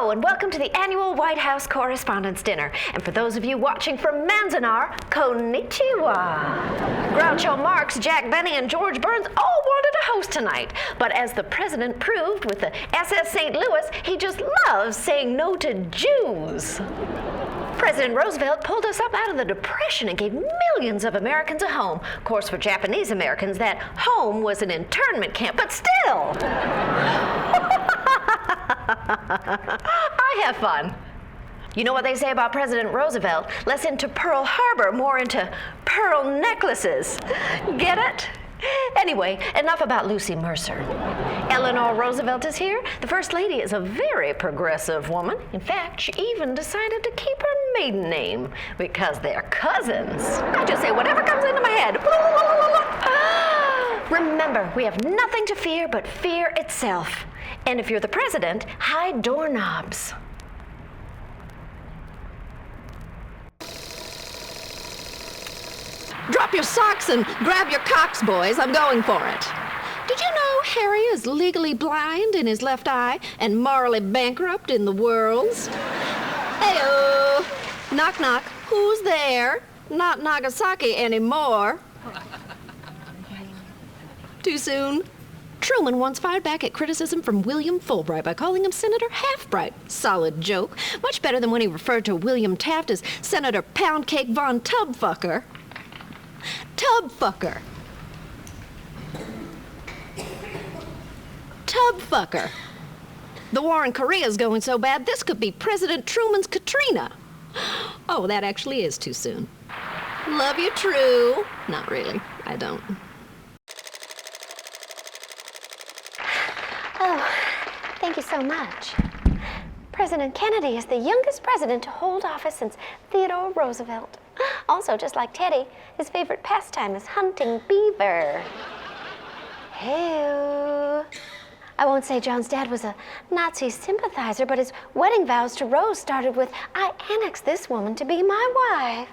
Hello, and welcome to the annual White House Correspondents Dinner. And for those of you watching from Manzanar, konnichiwa. Groucho Marx, Jack Benny, and George Burns all wanted to host tonight. But as the president proved with the SS St. Louis, he just loves saying no to Jews. President Roosevelt pulled us up out of the Depression and gave millions of Americans a home. Of course, for Japanese Americans, that home was an internment camp, but still. I have fun. You know what they say about President Roosevelt? Less into Pearl Harbor, more into pearl necklaces. Get it? Anyway, enough about Lucy Mercer. Eleanor Roosevelt is here. The First Lady is a very progressive woman. In fact, she even decided to keep her maiden name because they're cousins. I just say whatever comes into my head. Remember, we have nothing to fear but fear itself. And if you're the president, hide doorknobs. Drop your socks and grab your cocks, boys. I'm going for it. Did you know Harry is legally blind in his left eye and morally bankrupt in the world's? Hey-oh. Knock, knock. Who's there? Not Nagasaki anymore. Too soon? Truman once fired back at criticism from William Fulbright by calling him Senator Half-Bright. Solid joke. Much better than when he referred to William Taft as Senator Poundcake Von Tubfucker. Tubfucker. Tubfucker. The war in Korea is going so bad, this could be President Truman's Katrina. Oh, that actually is too soon. Love you, True. Not really. I don't. Oh, thank you so much. President Kennedy is the youngest president to hold office since Theodore Roosevelt. Also, just like Teddy, his favorite pastime is hunting beaver. Hey-o. I won't say John's dad was a Nazi sympathizer, but his wedding vows to Rose started with, I annex this woman to be my wife.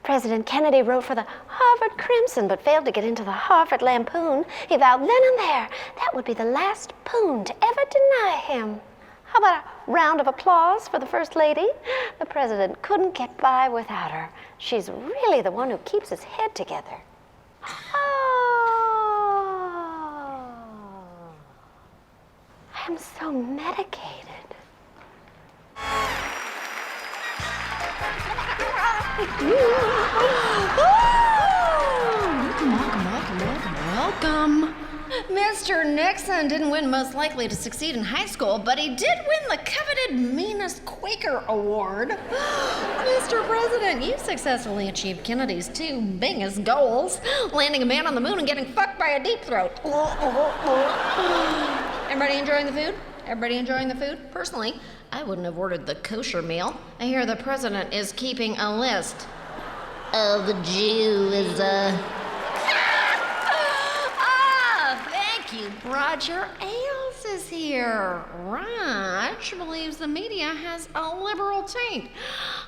President Kennedy wrote for the Harvard Crimson, but failed to get into the Harvard Lampoon. He vowed then and there that would be the last poon to ever deny him. How about a round of applause for the First Lady? The president couldn't get by without her. She's really the one who keeps his head together. Oh, I'm so medicated. Welcome. Mr. Nixon didn't win Most Likely to Succeed in high school, but he did win the coveted Meanest Quaker Award. Mr. President, you successfully achieved Kennedy's two biggest goals, landing a man on the moon and getting fucked by a deep throat. Everybody enjoying the food? Everybody enjoying the food? Personally, I wouldn't have ordered the kosher meal. I hear the president is keeping a list. Oh, the Jew is, Thank you. Roger Ailes is here. Raj believes the media has a liberal taint.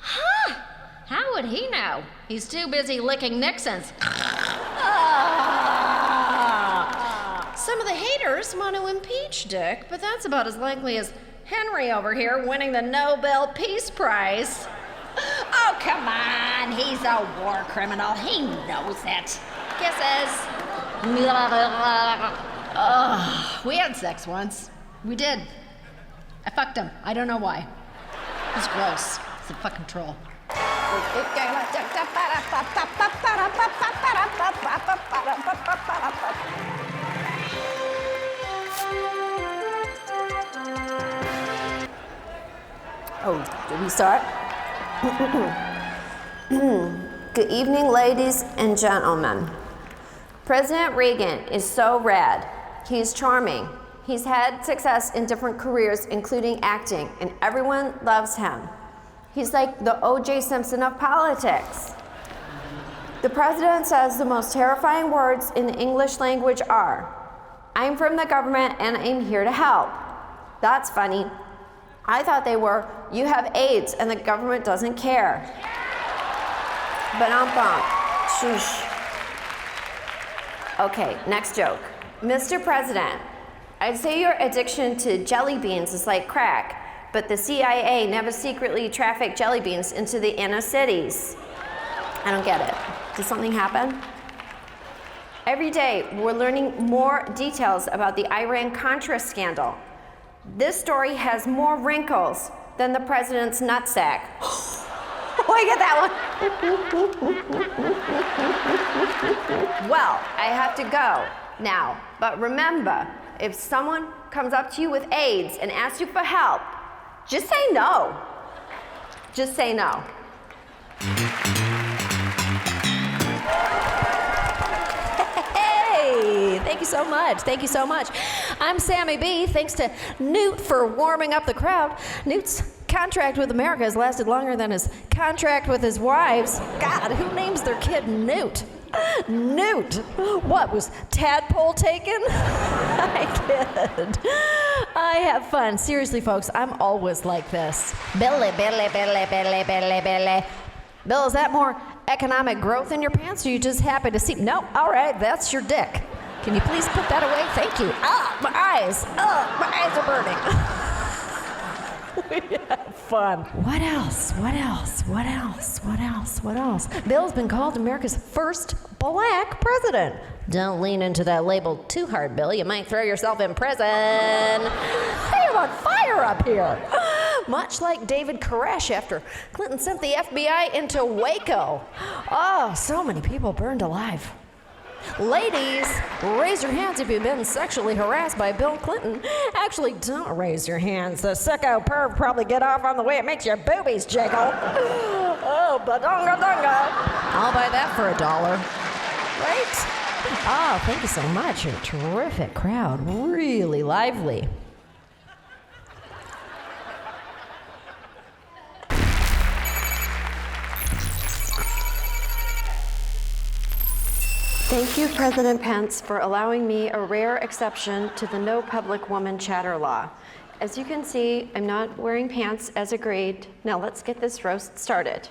Huh? How would he know? He's too busy licking Nixon's. Some of the haters want to impeach Dick, but that's about as likely as Henry over here winning the Nobel Peace Prize. Oh, come on. He's a war criminal. He knows it. Kisses. Oh, we had sex once. We did. I fucked him. I don't know why. He's gross. He's a fucking troll. Oh, did we start? Good evening, ladies and gentlemen. President Reagan is so rad. He's charming. He's had success in different careers, including acting, and everyone loves him. He's like the O.J. Simpson of politics. The president says the most terrifying words in the English language are, I'm from the government and I'm here to help. That's funny. I thought they were, you have AIDS and the government doesn't care. But shush. Okay, next joke. Mr. President, I'd say your addiction to jelly beans is like crack, but the CIA never secretly trafficked jelly beans into the inner cities. I don't get it. Did something happen? Every day, we're learning more details about the Iran-Contra scandal. This story has more wrinkles than the president's nutsack. Look at that one. Well, I have to go now, but remember, if someone comes up to you with AIDS and asks you for help, just say no. Just say no. Hey, thank you so much. Thank you so much. I'm Sammy B. Thanks to Newt for warming up the crowd. Newt's contract with America has lasted longer than his contract with his wives. God, who names their kid Newt? Newt. What, was Tadpole taken? I kid. I have fun. Seriously, folks, I'm always like this. Billy. Bill, is that more economic growth in your pants, or are you just happy to see? No, all right, that's your dick. Can you please put that away? Thank you. Ah, my eyes. Oh, my eyes are burning. We have fun. What else? Bill's been called America's first black president. Don't lean into that label too hard, Bill. You might throw yourself in prison. Hey, I'm on fire up here. Much like David Koresh after Clinton sent the FBI into Waco. Oh, so many people burned alive. Ladies, raise your hands if you've been sexually harassed by Bill Clinton. Actually, don't raise your hands. The sicko perv probably get off on the way it makes your boobies jiggle. Oh, badonga-donga. I'll buy that for $1. Right? Oh, thank you so much. You're a terrific crowd. Really lively. Thank you, President Pence, for allowing me a rare exception to the no public woman chatter law. As you can see, I'm not wearing pants as agreed. Now let's get this roast started.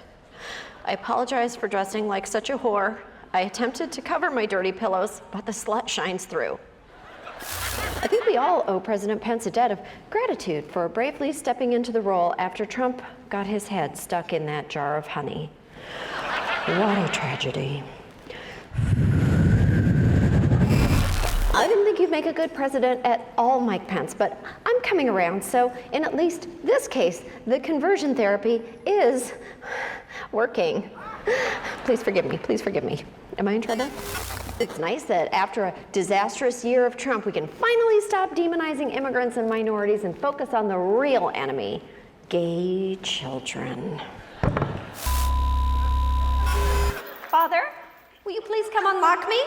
I apologize for dressing like such a whore. I attempted to cover my dirty pillows, but the slut shines through. I think we all owe President Pence a debt of gratitude for bravely stepping into the role after Trump got his head stuck in that jar of honey. What a tragedy. I didn't think you'd make a good president at all, Mike Pence, but I'm coming around, so in at least this case, the conversion therapy is working. Please forgive me, please forgive me. Am I in trouble? It's nice that after a disastrous year of Trump, we can finally stop demonizing immigrants and minorities and focus on the real enemy, gay children. Father, will you please come unlock me?